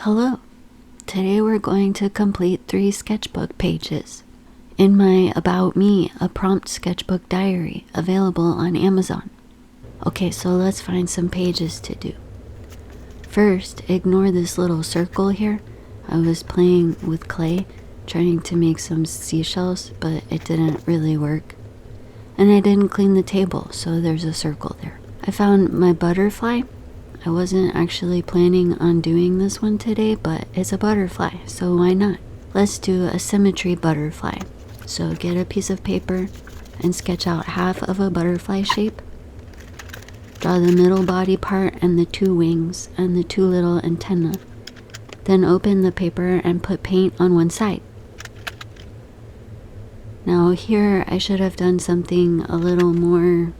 Hello, today we're going to complete 3 sketchbook pages in my About Me, a prompt sketchbook diary available on Amazon. Okay, so let's find some pages to do. First, ignore this little circle here. I was playing with clay, trying to make some seashells, but it didn't really work. And I didn't clean the table, so there's a circle there. I found my butterfly. I wasn't actually planning on doing this one today, but it's a butterfly, so why not? Let's do a symmetry butterfly. So get a piece of paper and sketch out half of a butterfly shape. Draw the middle body part and the 2 wings and the 2 little antennae. Then open the paper and put paint on one side. Now here I should have done something a little more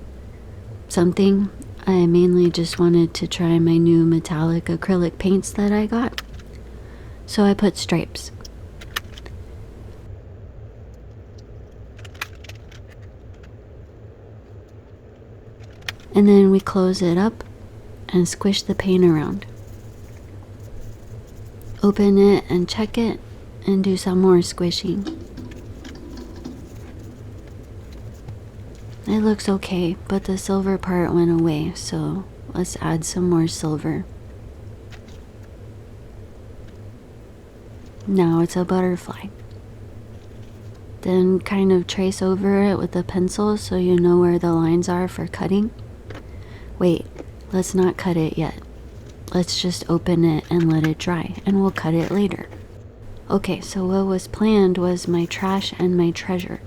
something. I mainly just wanted to try my new metallic acrylic paints that I got. So I put stripes. And then we close it up and squish the paint around. Open it and check it and do some more squishing. It looks okay, but the silver part went away, so let's add some more silver. Now it's a butterfly. Then kind of trace over it with a pencil so you know where the lines are for cutting. Wait, let's not cut it yet. Let's just open it and let it dry, and we'll cut it later. Okay, so what was planned was my trash and my treasure.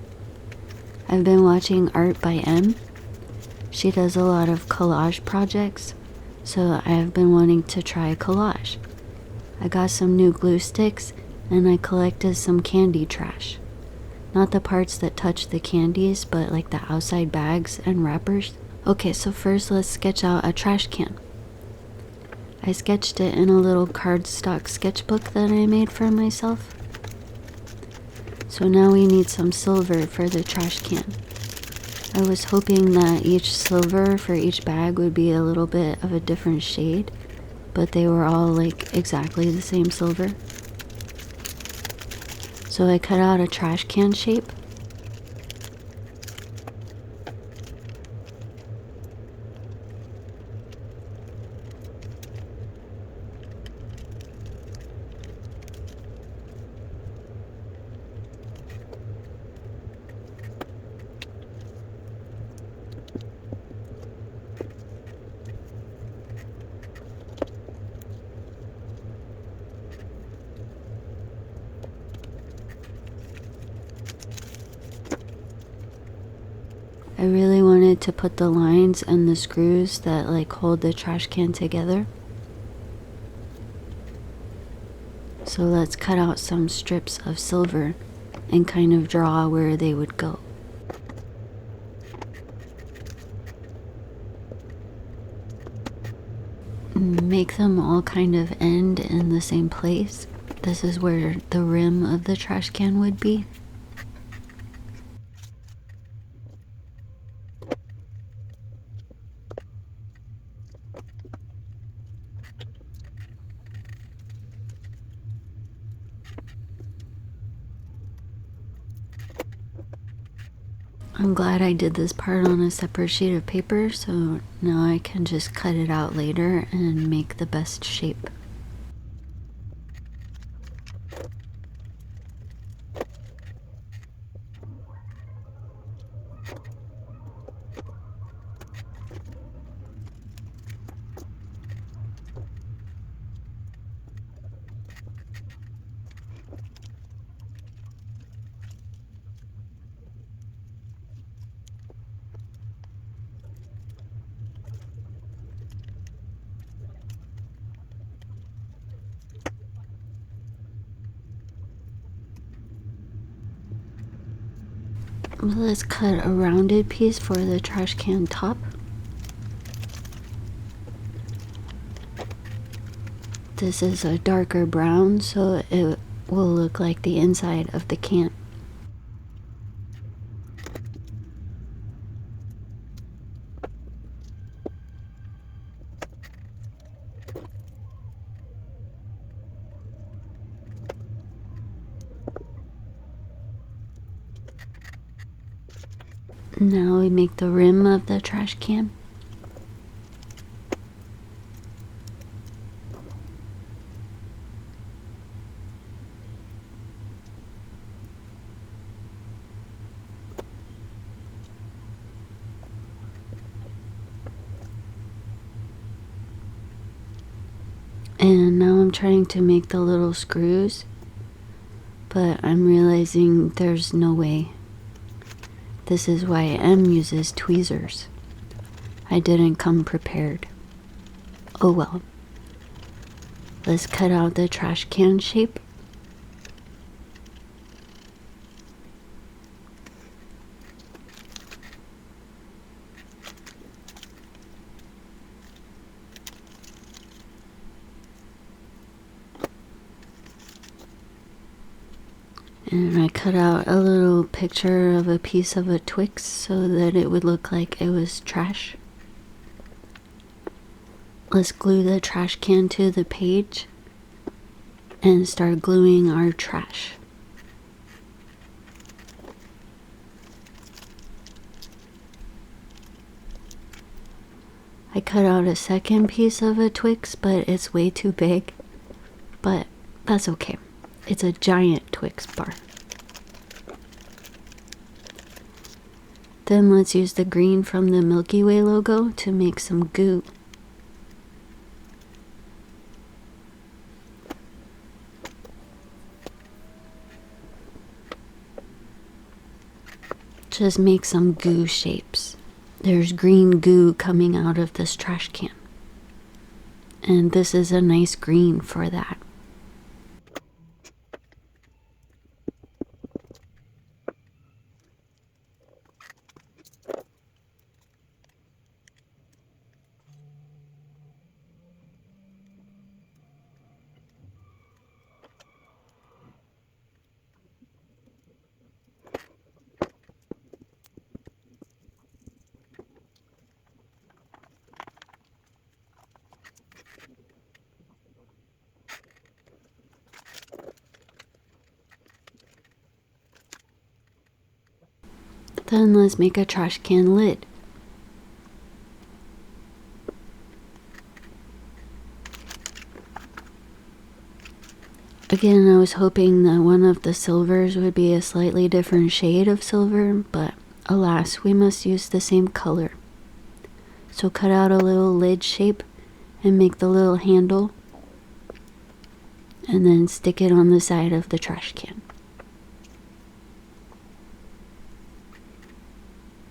I've been watching art by M. She does a lot of collage projects, so I have been wanting to try collage. I got some new glue sticks and I collected some candy trash. Not the parts that touch the candies, but like the outside bags and wrappers. Okay, so first let's sketch out a trash can. I sketched it in a little cardstock sketchbook that I made for myself. So now we need some silver for the trash can. I was hoping that each silver for each bag would be a little bit of a different shade, but they were all like exactly the same silver. So I cut out a trash can shape. I really wanted to put the lines and the screws that like hold the trash can together. So let's cut out some strips of silver and kind of draw where they would go. Make them all kind of end in the same place. This is where the rim of the trash can would be. I'm glad I did this part on a separate sheet of paper, so now I can just cut it out later and make the best shape. Let's cut a rounded piece for the trash can top. This is a darker brown, so it will look like the inside of the can. Now we make the rim of the trash can. And now I'm trying to make the little screws, but I'm realizing there's no way. This is why M uses tweezers. I didn't come prepared. Oh well. Let's cut out the trash can shape. And I cut out a little picture of a piece of a Twix so that it would look like it was trash. Let's glue the trash can to the page and start gluing our trash. I cut out a second piece of a Twix, but it's way too big. But that's okay. It's a giant Twix bar. Then let's use the green from the Milky Way logo to make some goo. Just make some goo shapes. There's green goo coming out of this trash can. And this is a nice green for that. Then let's make a trash can lid. Again, I was hoping that one of the silvers would be a slightly different shade of silver, but alas, we must use the same color. So cut out a little lid shape and make the little handle, and then stick it on the side of the trash can.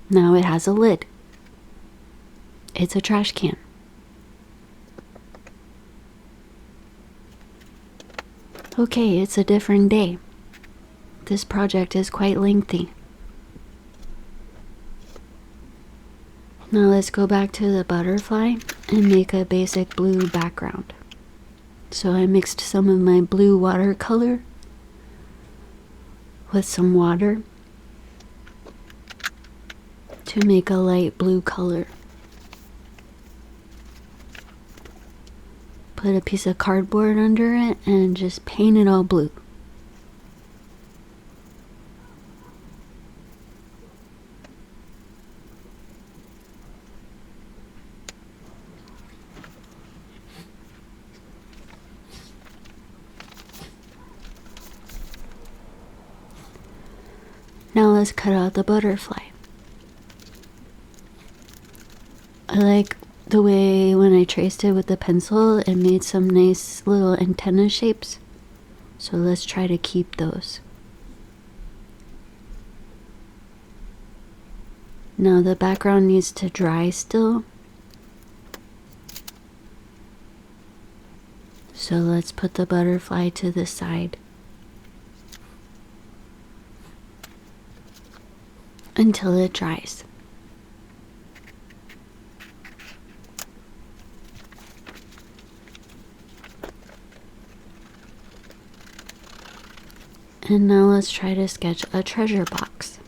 Now it has a lid. It's a trash can. Okay, it's a different day. This project is quite lengthy. Now let's go back to the butterfly and make a basic blue background. So I mixed some of my blue watercolor with some water to make a light blue color. Put a piece of cardboard under it and just paint it all blue. Now let's cut out the butterfly. I like the way when I traced it with the pencil, it made some nice little antenna shapes. So let's try to keep those. Now the background needs to dry still. So let's put the butterfly to the side until it dries. And now let's try to sketch a treasure box.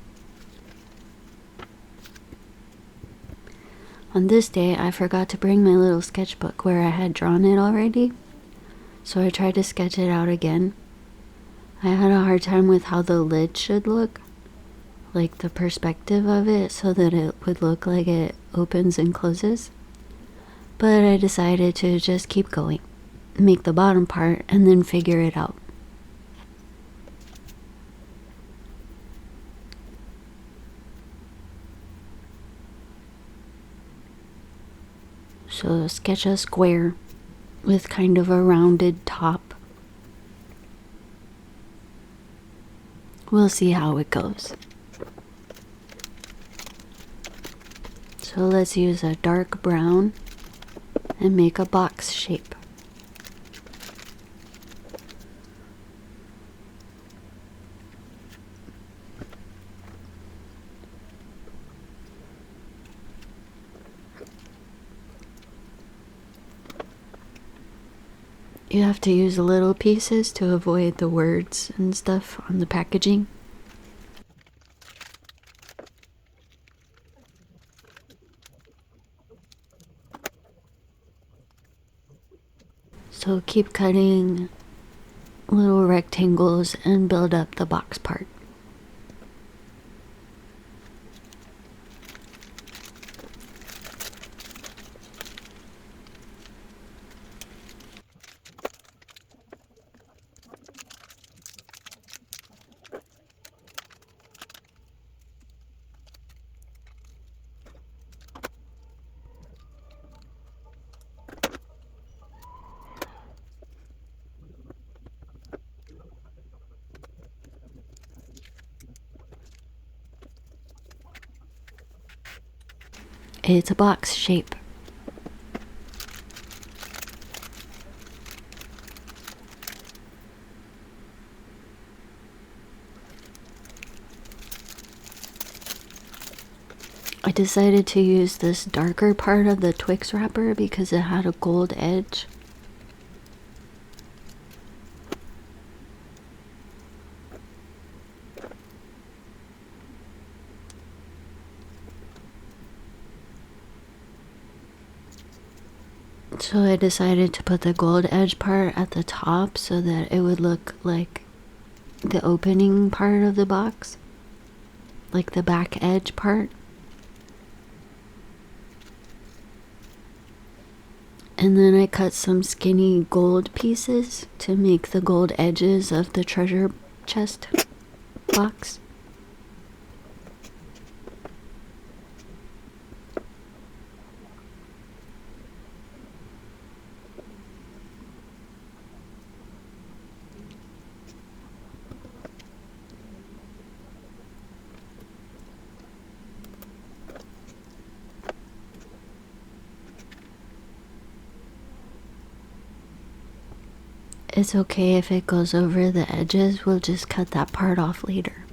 On this day, I forgot to bring my little sketchbook where I had drawn it already, so I tried to sketch it out again. I had a hard time with how the lid should look. like the perspective of it so that it would look like it opens and closes. But I decided to just keep going, make the bottom part, and then figure it out. So sketch a square with kind of a rounded top. We'll see how it goes. So let's use a dark brown and make a box shape. You have to use little pieces to avoid the words and stuff on the packaging. So keep cutting little rectangles and build up the box part. It's a box shape. I decided to use this darker part of the Twix wrapper because it had a gold edge. So I decided to put the gold edge part at the top so that it would look like the opening part of the box, like the back edge part. And then I cut some skinny gold pieces to make the gold edges of the treasure chest box. It's okay if it goes over the edges, we'll just cut that part off later.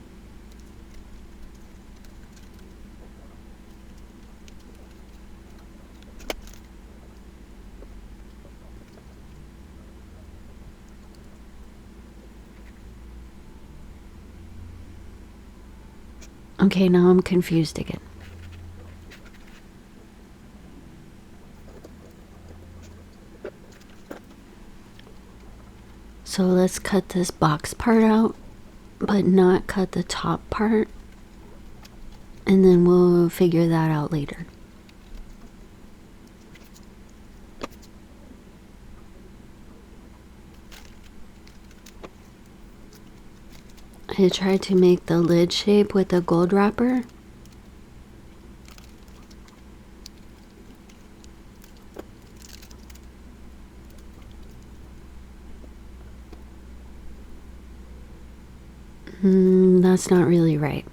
Okay, now I'm confused again. So let's cut this box part out, but not cut the top part, and then we'll figure that out later. I tried to make the lid shape with the gold wrapper. That's not really right.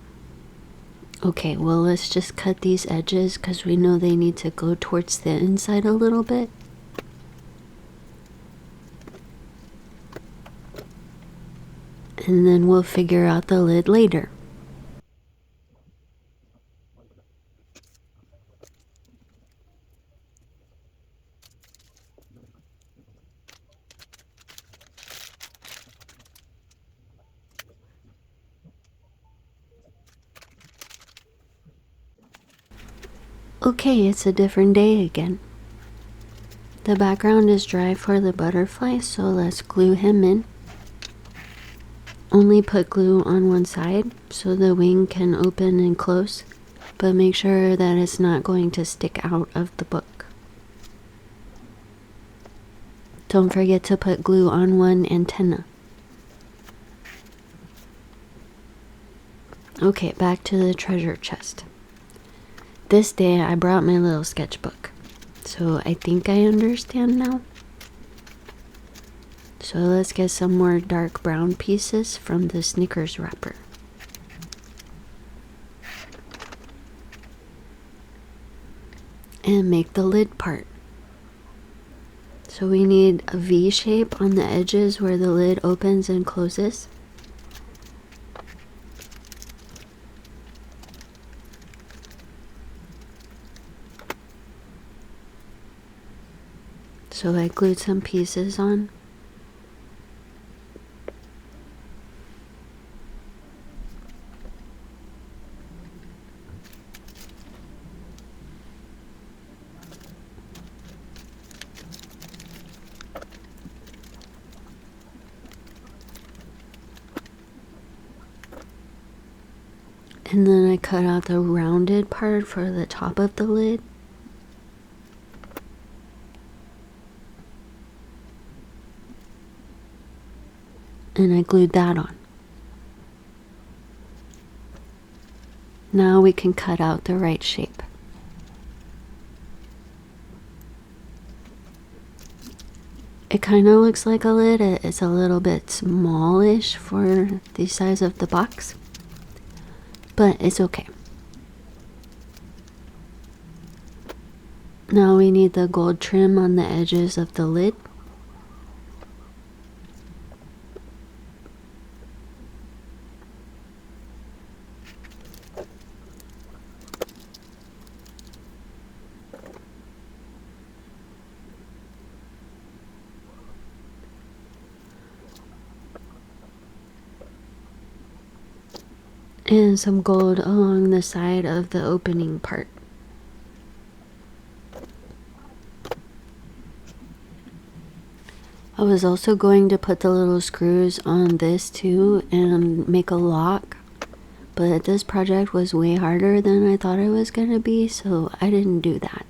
Okay, well, let's just cut these edges because we know they need to go towards the inside a little bit. And then we'll figure out the lid later. Okay, it's a different day again. The background is dry for the butterfly, so let's glue him in. Only put glue on one side so the wing can open and close, but make sure that it's not going to stick out of the book. Don't forget to put glue on one antenna. Okay, back to the treasure chest. This day I brought my little sketchbook, so I think I understand now. So let's get some more dark brown pieces from the Snickers wrapper. And make the lid part. So we need a V shape on the edges where the lid opens and closes. So I glued some pieces on. And then I cut out the rounded part for the top of the lid. And I glued that on. Now we can cut out the right shape. It kind of looks like a lid. It's a little bit smallish for the size of the box, but it's okay. Now we need the gold trim on the edges of the lid. And some gold along the side of the opening part. I was also going to put the little screws on this too and make a lock, but this project was way harder than I thought it was going to be, so I didn't do that.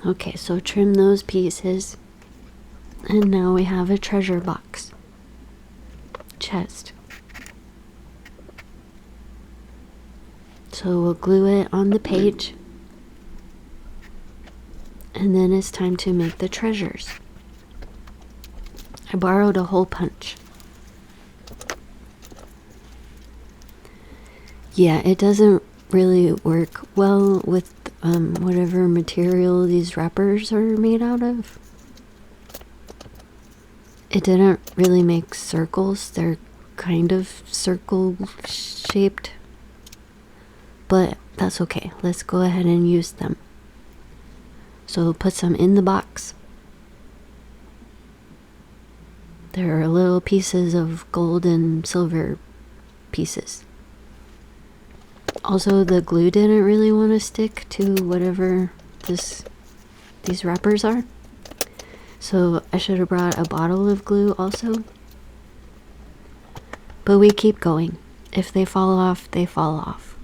Okay, so trim those pieces, and now we have a treasure box. Chest. So we'll glue it on the page, and then it's time to make the treasures. I borrowed a hole punch. Yeah, it doesn't really work well with whatever material these wrappers are made out of. It didn't really make circles. They're kind of circle shaped, but that's okay. Let's go ahead and use them. So put some in the box. There are little pieces of gold and silver pieces. Also, the glue didn't really want to stick to whatever these wrappers are. So I should have brought a bottle of glue also. But we keep going. If they fall off, they fall off.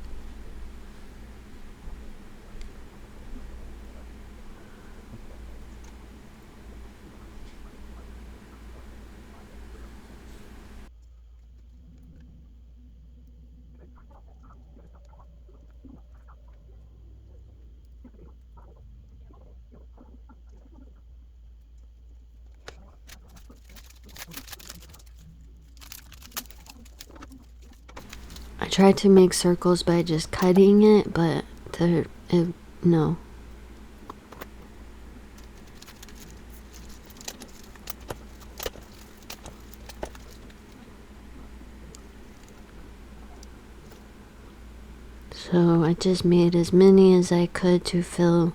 I tried to make circles by just cutting it, but no. So I just made as many as I could to fill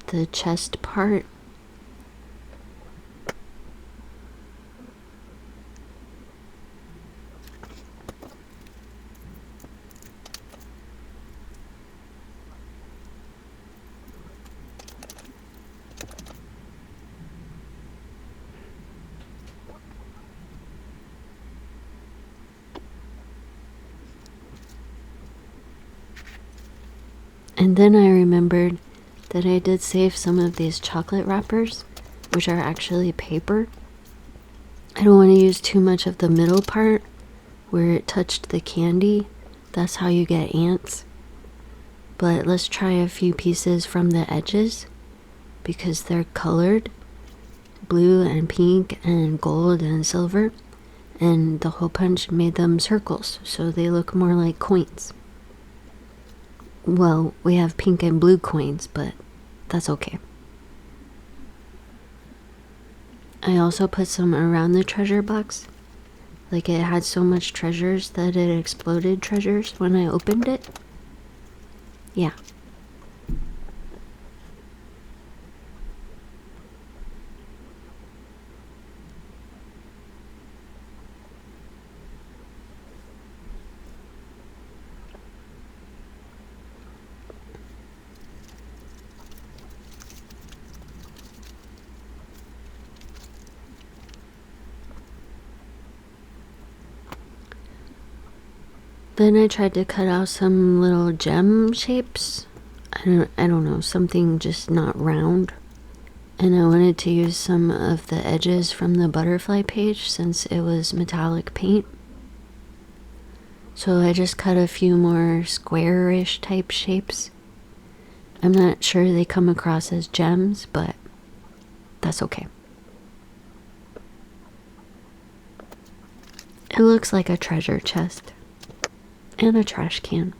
the chest part. And then I remembered that I did save some of these chocolate wrappers, which are actually paper. I don't want to use too much of the middle part where it touched the candy. That's how you get ants. But let's try a few pieces from the edges because they're colored blue and pink and gold and silver, and the hole punch made them circles, so they look more like coins. Well, we have pink and blue coins, but that's okay. I also put some around the treasure box. Like it had so much treasures that it exploded treasures when I opened it. Yeah. Then I tried to cut out some little gem shapes. I don't know, something just not round. And I wanted to use some of the edges from the butterfly page since it was metallic paint. So I just cut a few more square-ish type shapes. I'm not sure they come across as gems, but that's okay. It looks like a treasure chest. And a trash can.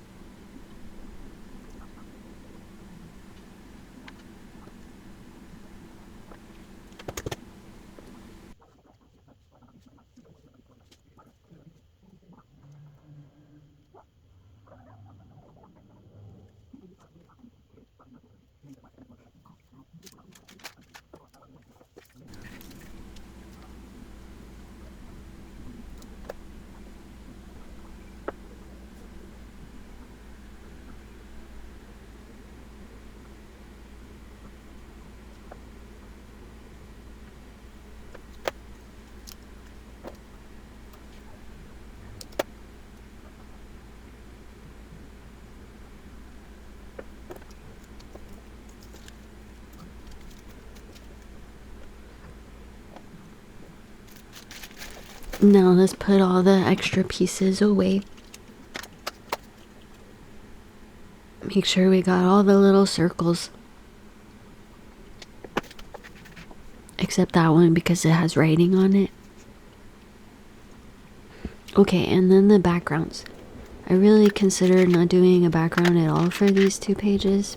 Now let's put all the extra pieces away. Make sure we got all the little circles. Except that one because it has writing on it. Okay, and then the backgrounds. I really considered not doing a background at all for these two pages.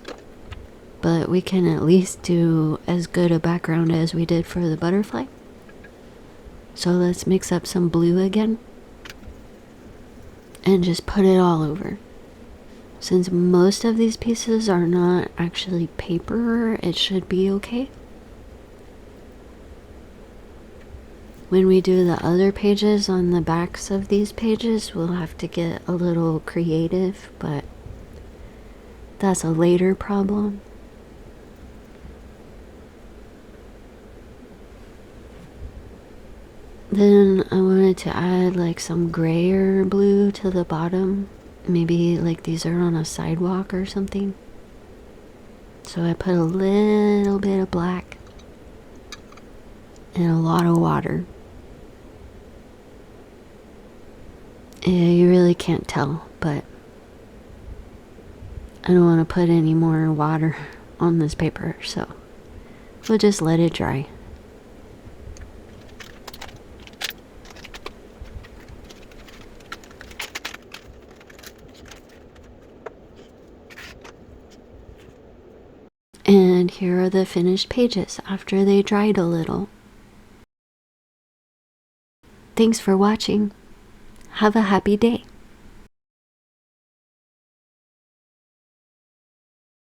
But we can at least do as good a background as we did for the butterfly. So let's mix up some blue again. And just put it all over. Since most of these pieces are not actually paper, it should be okay. When we do the other pages on the backs of these pages, we'll have to get a little creative, but that's a later problem. Then I wanted to add like some grayer blue to the bottom. Maybe like these are on a sidewalk or something. So I put a little bit of black and a lot of water. Yeah, you really can't tell, but I don't want to put any more water on this paper, so we'll just let it dry. And here are the finished pages after they dried a little. Thanks for watching. Have a happy day.